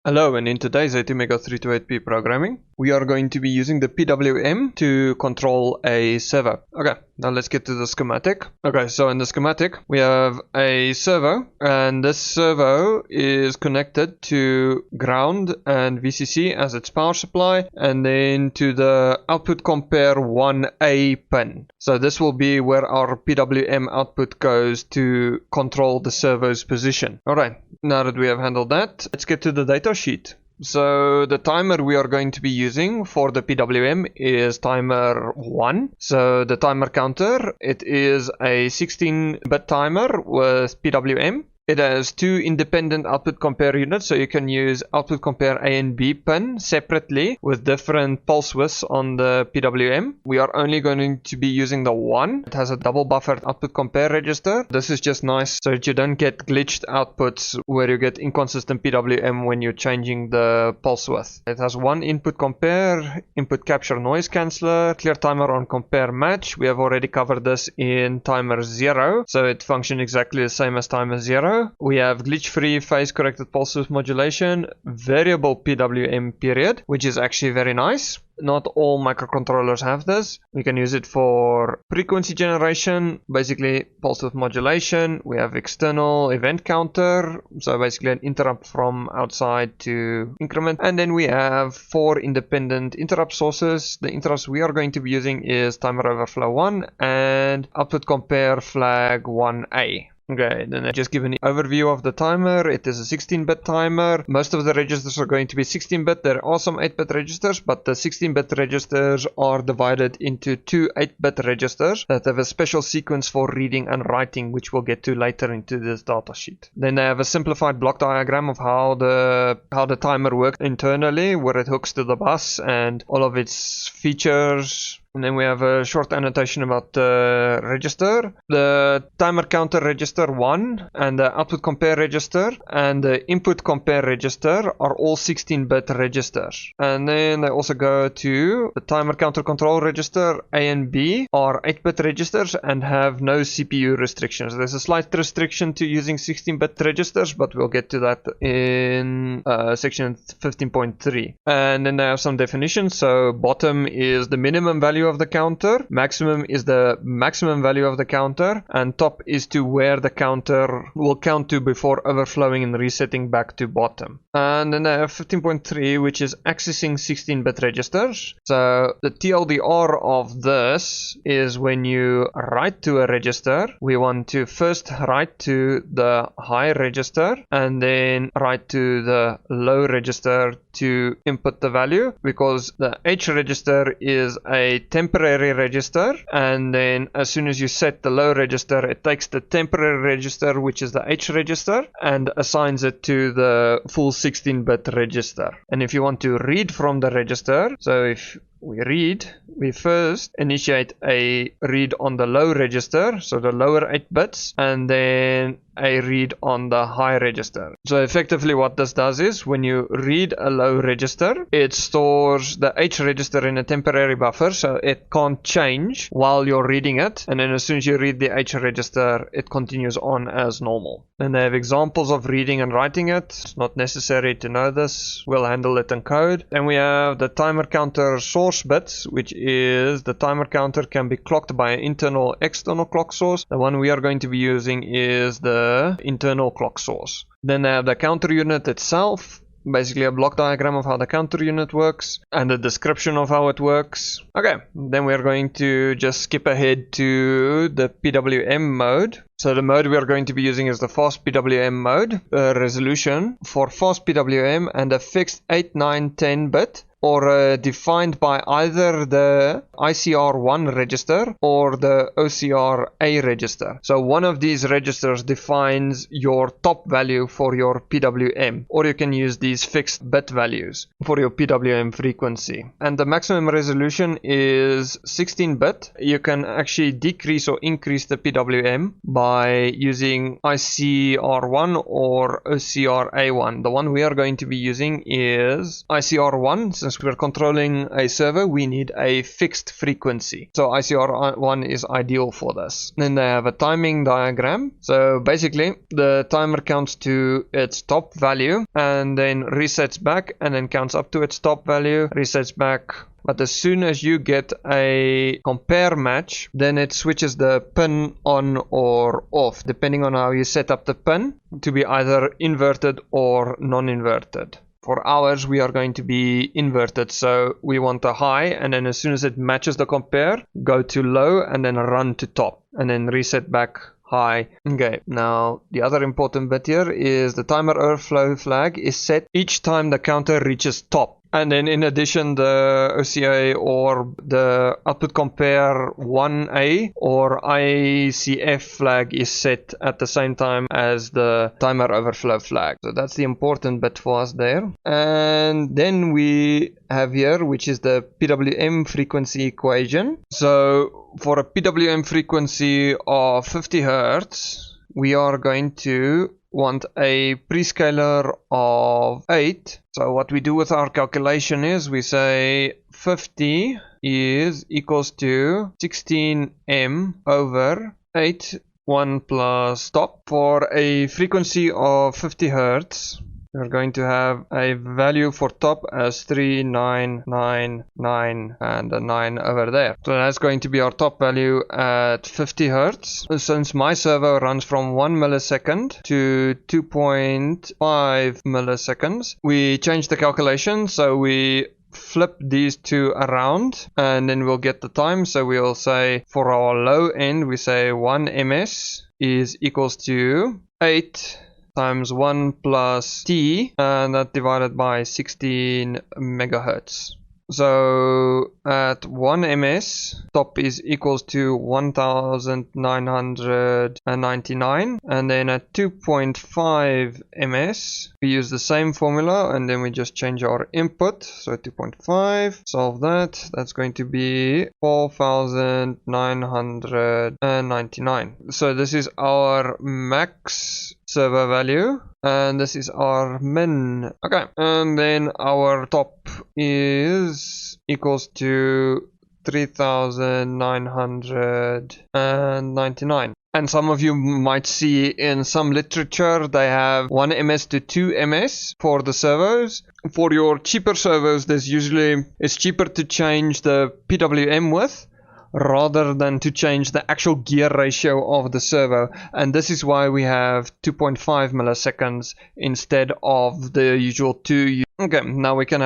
Hello, and in today's ATmega328P programming, we are going to be using the PWM to control a servo. Okay, now let's get to the schematic. Okay, so in the schematic, we have a servo, and this servo is connected to ground and VCC as its power supply, and then to the output compare 1A pin. So this will be where our PWM output goes to control the servo's position. Alright, now that we have handled that, let's get to the data sheet. So the timer we are going to be using for the PWM is timer 1. So the timer counter, it is a 16-bit timer with PWM. It has two independent output compare units, so you can use output compare A and B pin separately with different pulse widths on the PWM. We are only going to be using the one. It has a double buffered output compare register. This is just nice so that you don't get glitched outputs where you get inconsistent PWM when you're changing the pulse width. It has one input compare, input capture noise canceller, clear timer on compare match. We have already covered this in timer 0, so it functions exactly the same as timer 0. We have glitch-free phase-corrected pulse width modulation, variable PWM period, which is actually very nice. Not all microcontrollers have this. We can use it for frequency generation, basically pulse width modulation. We have external event counter, so basically an interrupt from outside to increment. And then we have 4 independent interrupt sources. The interrupts we are going to be using is timer overflow 1 and output compare flag 1A. Okay, then I just give an overview of the timer. It is a 16-bit timer. Most of the registers are going to be 16-bit. There are some 8-bit registers, but the 16-bit registers are divided into two 8-bit registers that have a special sequence for reading and writing, which we'll get to later into this datasheet. Then they have a simplified block diagram of how the timer works internally, where it hooks to the bus and all of its features. And then we have a short annotation about the register. The timer counter register 1 and the output compare register and the input compare register are all 16-bit registers. And then they also go to the timer counter control register A and B are 8-bit registers and have no CPU restrictions. There's a slight restriction to using 16-bit registers, but we'll get to that in section 15.3. And then they have some definitions. So bottom is the minimum value of the counter, maximum is the maximum value of the counter, and top is to where the counter will count to before overflowing and resetting back to bottom. And then I have 15.3, which is accessing 16-bit registers. So the TLDR of this is when you write to a register, we want to first write to the high register and then write to the low register to input the value, because the H register is a temporary register, and then as soon as you set the low register, it takes the temporary register, which is the H register, and assigns it to the full 16-bit register. And if you want to read from the register, so if we read, we first initiate a read on the low register, so the lower 8 bits, and then a read on the high register. So effectively what this does is when you read a low register, it stores the H register in a temporary buffer, so it can't change while you're reading it, and then as soon as you read the H register, it continues on as normal. And they have examples of reading and writing it. It's not necessary to know this, we'll handle it in code. And we have the timer counter source bits, which is the timer counter can be clocked by an internal or external clock source. The one we are going to be using is the internal clock source. Then they have the counter unit itself, basically a block diagram of how the counter unit works and a description of how it works. Okay, then we're going to just skip ahead to the PWM mode. So the mode we are going to be using is the fast PWM mode, resolution for fast PWM and a fixed 8, 9, 10 bit, or defined by either the ICR1 register or the OCR-A register. So one of these registers defines your top value for your PWM, or you can use these fixed bit values for your PWM frequency. And the maximum resolution is 16-bit. You can actually decrease or increase the PWM by using ICR1 or OCR-A1. The one we are going to be using is ICR1, since we're controlling a servo, we need a fixed frequency. So ICR1 is ideal for this. Then they have a timing diagram. So basically, the timer counts to its top value and then resets back, and then counts up to its top value, resets back. But as soon as you get a compare match, then it switches the pin on or off, depending on how you set up the pin, to be either inverted or non-inverted. For ours, we are going to be inverted, so we want a high, and then as soon as it matches the compare, go to low and then run to top, and then reset back high. Okay, now the other important bit here is the timer overflow flag is set each time the counter reaches top. And then in addition, the OCA or the output compare 1A or ICF flag is set at the same time as the timer overflow flag. So that's the important bit for us there. And then we have here, which is the PWM frequency equation. So for a PWM frequency of 50 Hertz, we are going to want a prescaler of 8. So what we do with our calculation is we say 50 is equals to 16m over 8, 1 plus top. For a frequency of 50 Hertz, we're going to have a value for top as 3999 and a 9 over there. So that's going to be our top value at 50 Hertz. Since my servo runs from 1 millisecond to 2.5 milliseconds, we change the calculation. So we flip these two around and then we'll get the time. So we'll say for our low end, we say 1 ms is equals to 8 times 1 plus t, and that divided by 16 megahertz. So at 1 ms, top is equals to 1999, and then at 2.5 ms, we use the same formula, and then we just change our input. So 2.5, solve that, that's going to be 4,999. So this is our max servo value, and this is our min. Okay, and then our top is equals to 3,999. And some of you might see in some literature they have 1 ms to 2 ms for the servos. For your cheaper servos, it's cheaper to change the PWM width rather than to change the actual gear ratio of the servo, and this is why we have 2.5 milliseconds instead of the usual 2. Okay, now we can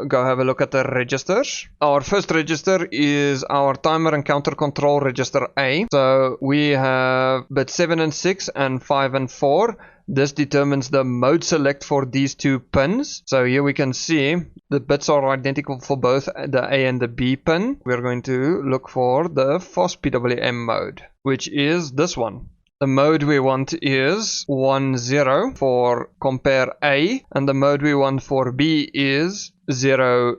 go have a look at the registers. Our first register is our timer and counter control register A. So we have bit 7 and 6 and 5 and 4. This determines the mode select for these two pins. So here we can see the bits are identical for both the A and the B pin. We're going to look for the fast PWM mode, which is this one. The mode we want is 10 for compare A, and the mode we want for B is 00.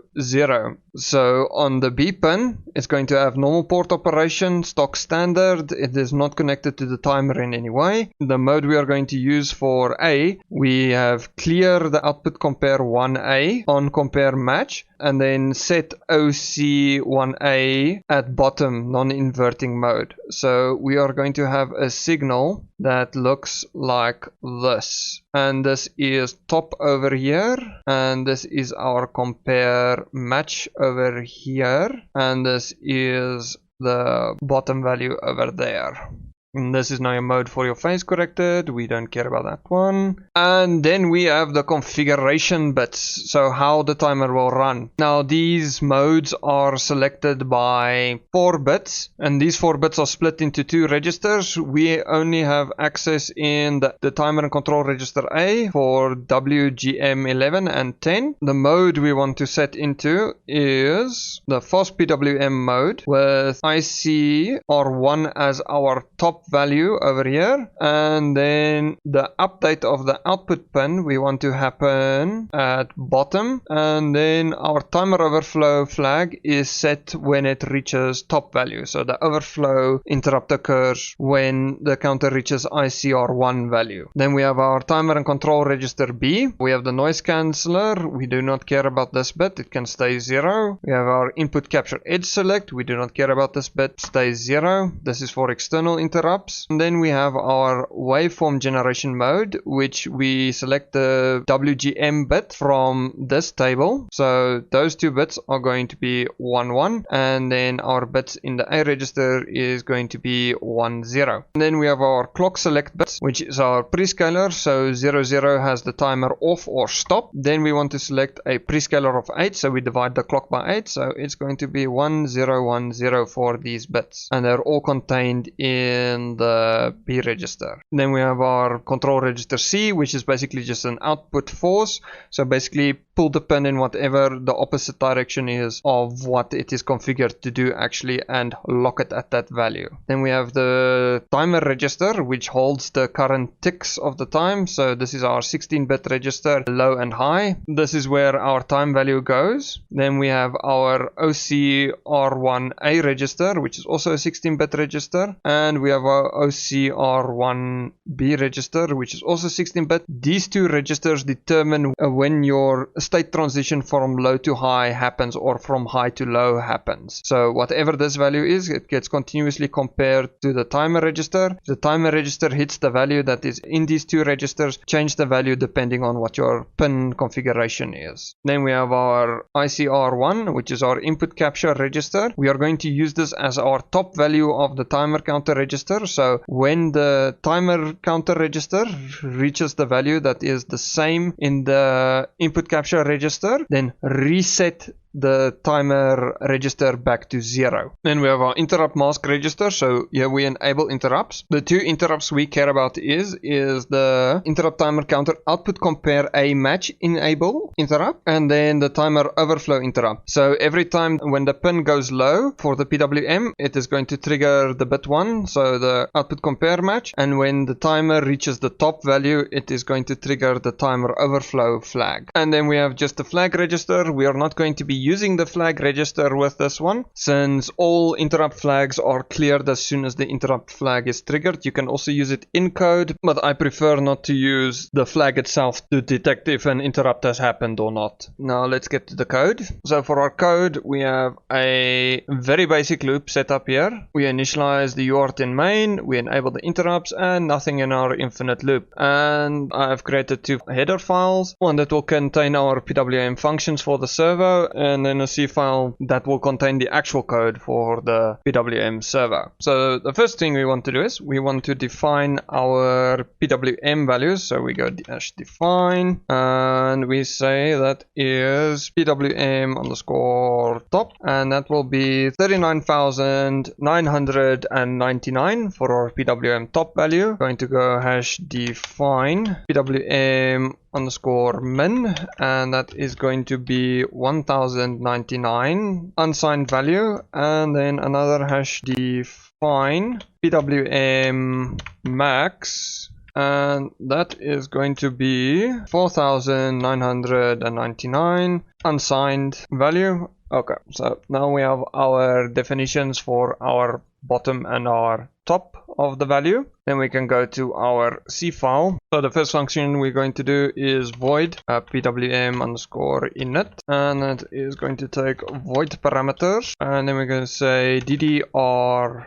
So on the B pin, it's going to have normal port operation, stock standard. It is not connected to the timer in any way. The mode we are going to use for A, we have clear the output compare 1A on compare match, and then set OC1A at bottom, non-inverting mode. So we are going to have a signal that looks like this. And this is top over here, and this is our compare match over here, and this is the bottom value over there. And this is now a mode for your phase corrected. We don't care about that one. And then we have the configuration bits, so how the timer will run. Now these modes are selected by 4 bits, and these 4 bits are split into 2 registers. We only have access in the timer and control register A for WGM11 and 10. The mode we want to set into is the fast PWM mode with ICR1 as our top top value over here, and then the update of the output pin we want to happen at bottom, and then our timer overflow flag is set when it reaches top value. So the overflow interrupt occurs when the counter reaches ICR1 value. Then we have our timer and control register B. We have the noise canceller. We do not care about this bit, it can stay 0. We have our input capture edge select. We do not care about this bit, stays 0. This is for external interrupts. And then we have our waveform generation mode, which we select the WGM bit from this table. So those two bits are going to be 1 1, and then our bits in the A register is going to be 1 0. And then we have our clock select bits, which is our prescaler. So 0 0 has the timer off or stop. Then we want to select a prescaler of 8, so we divide the clock by 8, so it's going to be 1 0 1 0 for these bits, and they're all contained in the B register. Then we have our control register C, which is basically just an output force, so basically pull the pin in whatever the opposite direction is of what it is configured to do actually, and lock it at that value. Then we have the timer register, which holds the current ticks of the time, so this is our 16-bit register, low and high. This is where our time value goes. Then we have our OCR1A register, which is also a 16-bit register, and we have our OCR1B register, which is also 16-bit. These two registers determine when your state transition from low to high happens or from high to low happens. So whatever this value is, it gets continuously compared to the timer register. If the timer register hits the value that is in these two registers, change the value depending on what your pin configuration is. Then we have our ICR1, which is our input capture register. We are going to use this as our top value of the timer counter register. So when the timer counter register reaches the value that is the same in the input capture register, then reset the timer register back to 0. Then we have our interrupt mask register, so here we enable interrupts. The two interrupts we care about is the interrupt timer counter output compare A match enable interrupt, and then the timer overflow interrupt. So every time when the pin goes low for the PWM, it is going to trigger the bit 1, so the output compare match, and when the timer reaches the top value, it is going to trigger the timer overflow flag. And then we have just the flag register. We are not going to be using the flag register with this one, since all interrupt flags are cleared as soon as the interrupt flag is triggered. You can also use it in code, but I prefer not to use the flag itself to detect if an interrupt has happened or not. Now let's get to the code. So for our code, we have a very basic loop set up here. We initialize the UART in main, we enable the interrupts, and nothing in our infinite loop. And I've created two header files, one that will contain our PWM functions for the servo, and then a C file that will contain the actual code for the PWM servo. So the first thing we want to do is we want to define our PWM values. So we go -define, and we say that is PWM underscore top, and that will be 39,999 for our PWM top value. Going to go #define PWM underscore min, and that is going to be 1099 unsigned value, and then another #define PWM max, and that is going to be 4999 unsigned value. Okay, so now we have our definitions for our bottom and our top of the value. Then we can go to our C file. So the first function we're going to do is void PWM underscore init, and that is going to take void parameters, and then we're going to say ddrb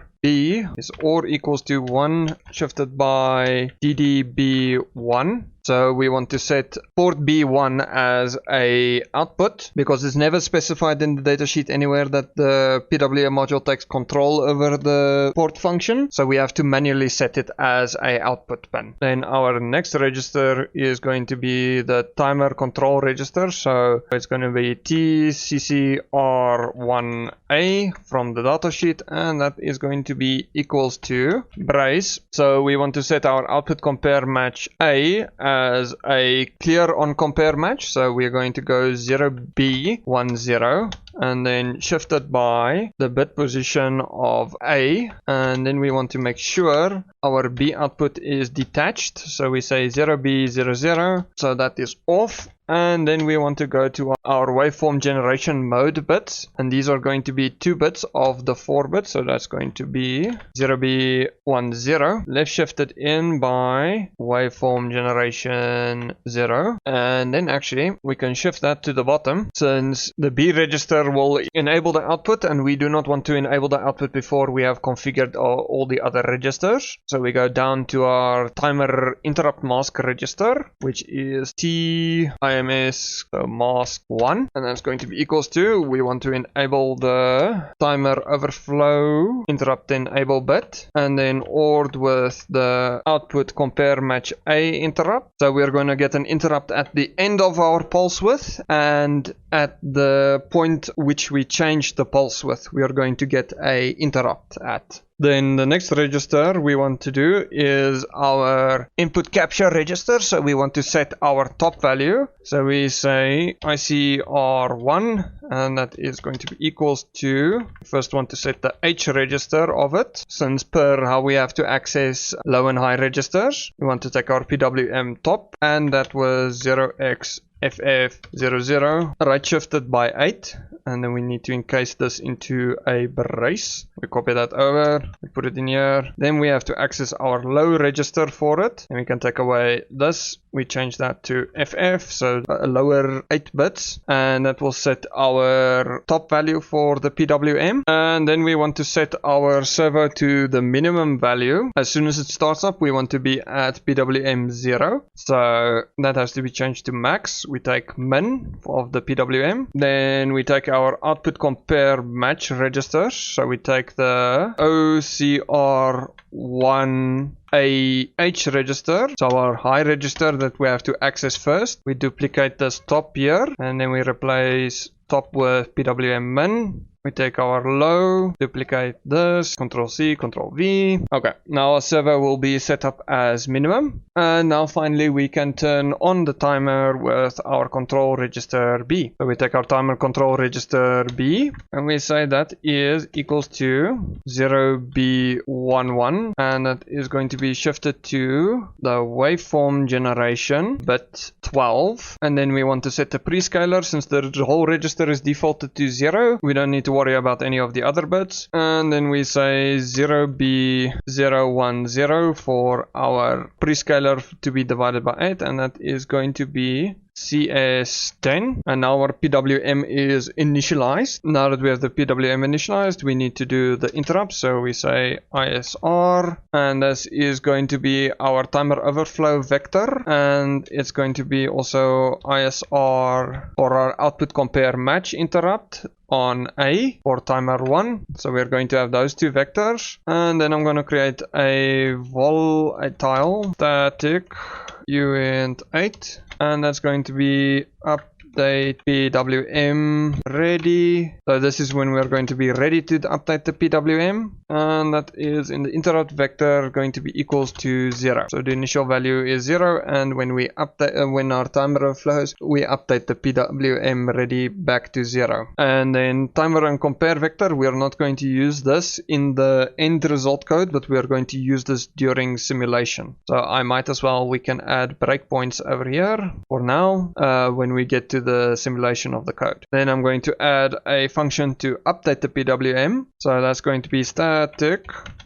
is or equals to 1 shifted by ddb1. So we want to set port B1 as a output, because it's never specified in the datasheet anywhere that the PWM module takes control over the port function. So we have to manually set it as a output pin. Then our next register is going to be the timer control register. So it's going to be TCCR1A from the datasheet, and that is going to be equals to brace. So we want to set our output compare match A as a clear on compare match. So we're going to go 0B10 and then shift it by the bit position of A, and then we want to make sure our B output is detached, so we say 0B00, so that is off. And then we want to go to our waveform generation mode bits, and these are going to be 2 bits of the 4 bits, so that's going to be 0B10. Left shift it in by waveform generation 0, and then actually we can shift that to the bottom, since the B register will enable the output, and we do not want to enable the output before we have configured all the other registers. So we go down to our timer interrupt mask register, which is TIMS mask 1, and that's going to be equals to, we want to enable the timer overflow interrupt enable bit, and then ORed with the output compare match A interrupt. So we're going to get an interrupt at the end of our pulse width, and at the point which we change the pulse width, we are going to get a interrupt at. Then the next register we want to do is our input capture register. So we want to set our top value. So we say ICR1, and that is going to be equals to, first want to set the H register of it, since per how we have to access low and high registers. We want to take our PWM top, and that was 0xFF00, right shifted by 8, and then we need to encase this into a brace. We copy that over, we put it in here, then we have to access our low register for it, and we can take away this, we change that to FF, so a lower 8 bits, and that will set our top value for the PWM. And then we want to set our servo to the minimum value. As soon as it starts up, we want to be at PWM 0, so that has to be changed to max. We take min of the PWM, then we take our output compare match registers, so we take the OCR1 H register, so our high register that we have to access first. We duplicate this top here, and then we replace top with PWM min. We take our low, duplicate this, Control C, Control V. Okay, now our servo will be set up as minimum. And now finally we can turn on the timer with our control register B. So we take our timer control register B, and we say that is equals to 0B11, and that is going to be shifted to the waveform generation bit 12. And then we want to set the prescaler, since the whole register is defaulted to 0. We don't need to worry about any of the other bits. And then we say 0B010 for our prescaler to be divided by 8, and that is going to be CS10. And now our PWM is initialized. Now that we have the PWM initialized, we need to do the interrupt, so we say ISR, and this is going to be our timer overflow vector, and it's going to be also ISR for our output compare match interrupt on A for timer 1. So we're going to have those 2 vectors, and then I'm going to create a volatile static uint8, and that's going to be update PWM ready. So this is when we're going to be ready to update the PWM, and that is in the interrupt vector going to be equals to 0. So the initial value is 0, and when we update, when our timer overflows, we update the PWM ready back to 0. And then timer and compare vector, we are not going to use this in the end result code, but we are going to use this during simulation. So I might as well, we can add breakpoints over here for now when we get to the simulation of the code. Then I'm going to add a function to update the PWM. So that's going to be static.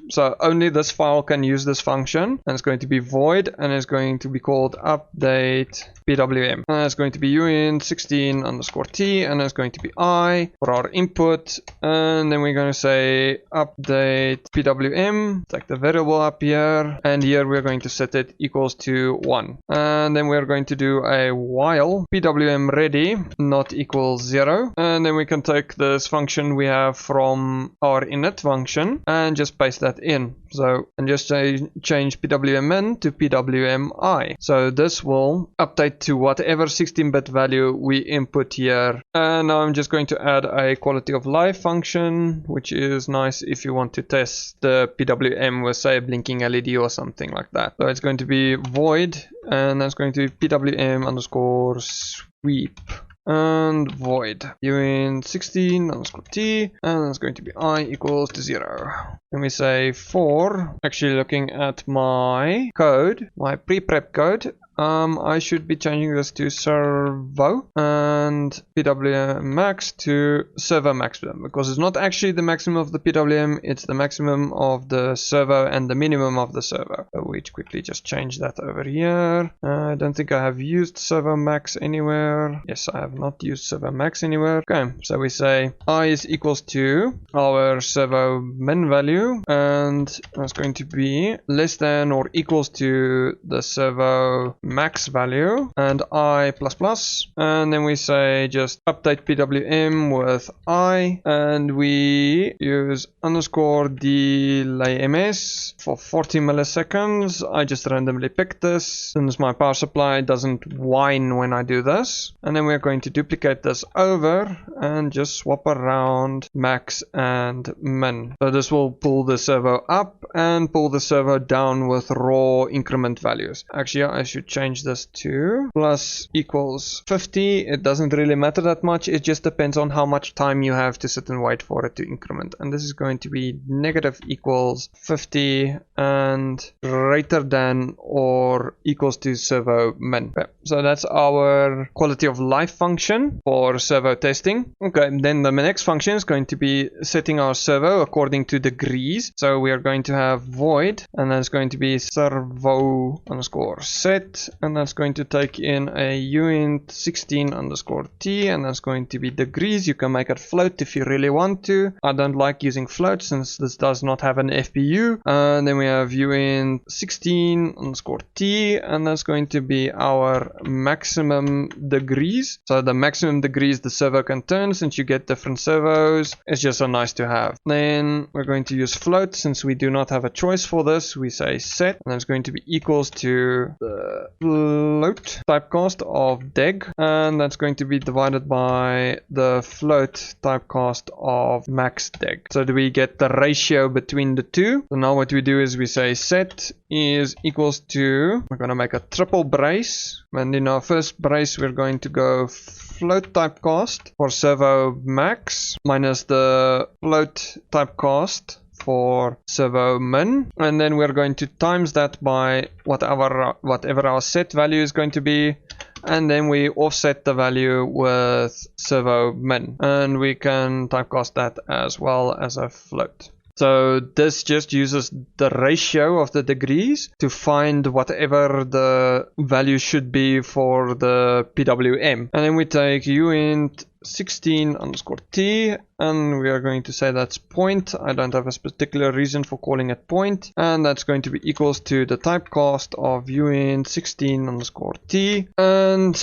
So only this file can use this function, and it's going to be void, and it's going to be called update PWM. And it's going to be uint16_t, and it's going to be I for our input. And then we're going to say update PWM, take the variable up here, and here we're going to set it equals to 1. And then we're going to do a while PWM ready not equals 0, and then we can take this function we have from our init function and just paste that in. So, and just change PWM min to PWM I. So this will update set to whatever 16-bit value we input here. And now I'm just going to add a quality of life function, which is nice if you want to test the PWM with, say, a blinking LED or something like that. So it's going to be void, and that's going to be PWM underscore sweep and void uint 16 underscore t, and that's going to be I equals to 0. And we say for, actually looking at my code, my pre-prep code, I should be changing this to servo and PWM max to servo maximum, because it's not actually the maximum of the PWM, it's the maximum of the servo and the minimum of the servo. So we quickly just change that over here. I don't think I have used servo max anywhere. Yes, I have not used servo max anywhere. Okay, so we say I is equals to our servo min value, and that's going to be less than or equals to the servo max value, and I plus, and then we say just update PWM with I, and we use underscore delay ms for 40 milliseconds. I just randomly picked this since my power supply doesn't whine when I do this, and then we're going to duplicate this over and just swap around max and min. So this will pull the servo up and pull the servo down with raw increment values. Actually, I should change this to plus equals 50. It doesn't really matter that much. It just depends on how much time you have to sit and wait for it to increment. And this is going to be negative equals 50 and greater than or equals to servo min. Okay, so that's our quality of life function for servo testing. Okay, then the next function is going to be setting our servo according to degrees. So we are going to have void, and that's going to be servo underscore set, and that's going to take in a uint 16 underscore t, and that's going to be degrees. You can make it float if you really want to. I don't like using float since this does not have an FPU. And then we have uint 16 underscore t, and that's going to be our maximum degrees. So the maximum degrees the servo can turn, since you get different servos, it's just a nice to have. Then we're going to use float since we do not have a choice for this. We say set, and that's going to be equals to the float typecast of deg, and that's going to be divided by the float typecast of max deg. So do we get the ratio between the two? So now what we do is we say set is equals to, we're going to make a triple brace, and in our first brace we're going to go float typecast for servo max minus the float typecast for servo min, and then we're going to times that by whatever our set value is going to be, and then we offset the value with servo min, and we can typecast that as well as a float. So this just uses the ratio of the degrees to find whatever the value should be for the PWM. And then we take uint 16 underscore t, and we are going to say that's point. I don't have a particular reason for calling it point, and that's going to be equals to the typecast of uint 16 underscore t, and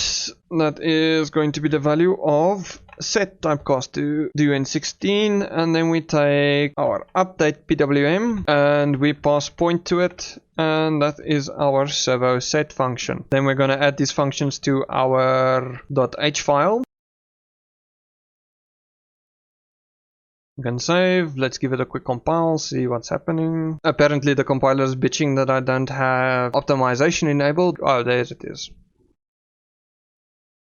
that is going to be the value of set typecast to uint 16, and then we take our update PWM and we pass point to it, and that is our servo set function. Then we're going to add these functions to our .h file. We can save. Let's give it a quick compile, see what's happening. Apparently the compiler is bitching that I don't have optimization enabled. Oh, there it is.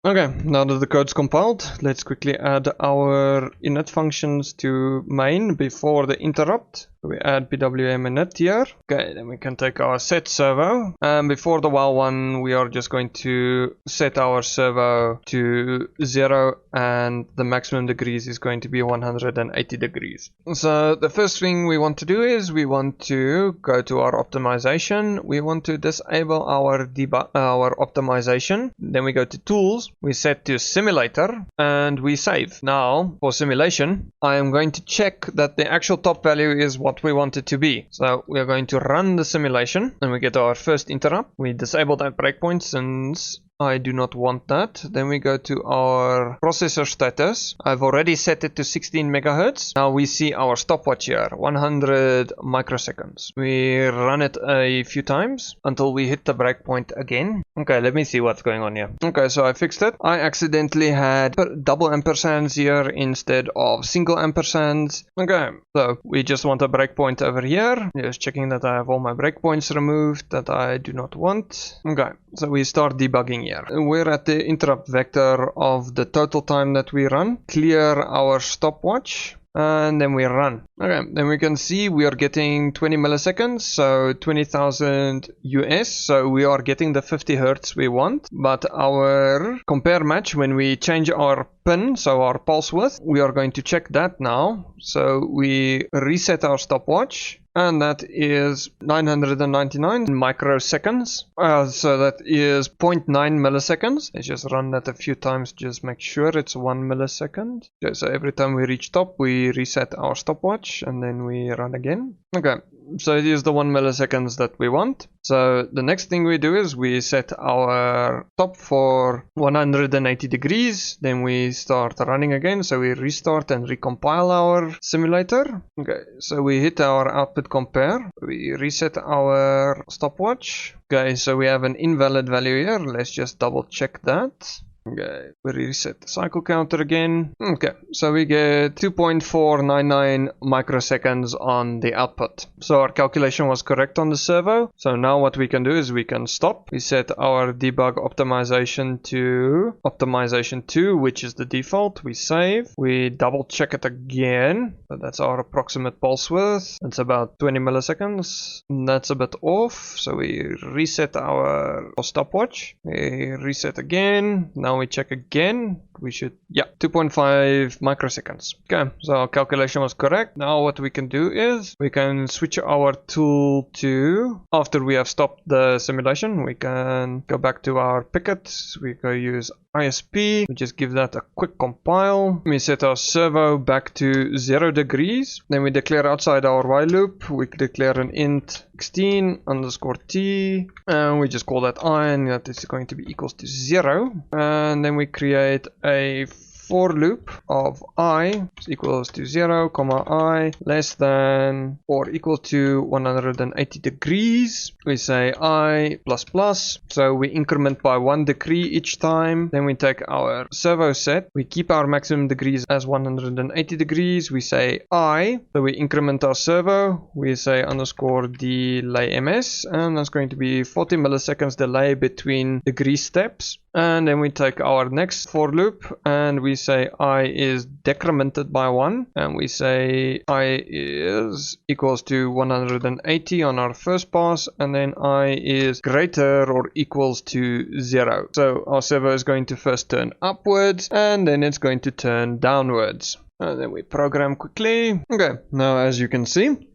Okay, now that the code's compiled, let's quickly add our init functions to main before the interrupt. We add PWM init here. Okay, then we can take our set servo. And before the while one, we are just going to set our servo to 0, and the maximum degrees is going to be 180 degrees. So the first thing we want to do is we want to go to our optimization. We want to disable our optimization. Then we go to tools. We set to simulator and we save. Now for simulation, I am going to check that the actual top value is what we want it to be. So we are going to run the simulation and we get our first interrupt. We disable that breakpoint since I do not want that. Then we go to our processor status. I've already set it to 16 megahertz. Now we see our stopwatch here, 100 microseconds. We run it a few times until we hit the breakpoint again. Okay, let me see what's going on here. Okay, so I fixed it. I accidentally had double ampersands here instead of single ampersands. Okay, so we just want a breakpoint over here. Just checking that I have all my breakpoints removed that I do not want. Okay, so we start debugging here. We're at the interrupt vector of the total time that we run. Clear our stopwatch. And then we run. Okay, then we can see we are getting 20 milliseconds, so 20,000 US. So we are getting the 50 hertz we want. But our compare match, when we change our pin, so our pulse width, we are going to check that now. So we reset our stopwatch. And that is 999 microseconds. So that is 0.9 milliseconds. Let's just run that a few times, just make sure it's 1 millisecond. Okay, so every time we reach top, we reset our stopwatch and then we run again. Okay, so it is the 1 milliseconds that we want. So the next thing we do is we set our top for 180 degrees. Then we start running again. So we restart and recompile our simulator. Okay, so we hit our output compare. We reset our stopwatch. Okay, so we have an invalid value here. Let's just double check that. Okay, we reset the cycle counter again. Okay, so we get 2.499 microseconds on the output. So our calculation was correct on the servo. So now what we can do is we can stop. We set our debug optimization to optimization 2, which is the default. We save. We double check it again. So that's our approximate pulse width. It's about 20 milliseconds. That's a bit off. So we reset our stopwatch. We reset again. Now we check again. We should, 2.5 microseconds. Okay, so our calculation was correct. Now what we can do is we can switch our tool to, after we have stopped the simulation, we can go back to our pickets. We go use ISP. We just give that a quick compile. We set our servo back to 0 degrees. Then we declare outside our while loop. We declare an int 16 underscore t. And we just call that I, and that is going to be equals to 0. And then we create a for loop of I equals to 0, comma I less than or equal to 180 degrees. We say I plus plus, so we increment by 1 degree each time. Then we take our servo set, we keep our maximum degrees as 180 degrees. We say I, so we increment our servo. We say underscore delay ms, and that's going to be 40 milliseconds delay between degree steps. And then we take our next for loop and we say I is decremented by 1, and we say I is equals to 180 on our first pass, and then I is greater or equals to 0. So our servo is going to first turn upwards and then it's going to turn downwards. And then we program quickly. Okay, now as you can see,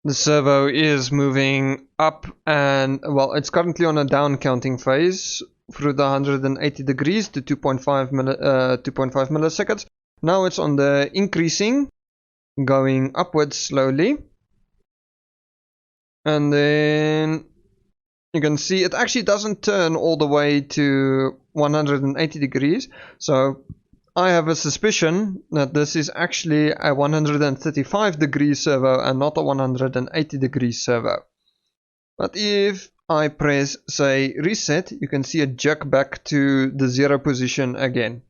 the servo is moving up, and well, it's currently on a down counting phase through the 180 degrees to 2.5 milliseconds. Now it's on the increasing, going upwards slowly. And then you can see it actually doesn't turn all the way to 180 degrees. So I have a suspicion that this is actually a 135 degree servo and not a 180 degree servo. But if I press, say, reset, you can see it jerk back to the 0 position again.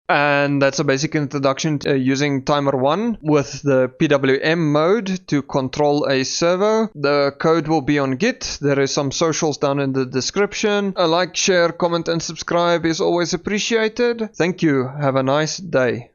And that's a basic introduction to using Timer1 with the PWM mode to control a servo. The code will be on Git. There is some socials down in the description. A like, share, comment and subscribe is always appreciated. Thank you. Have a nice day.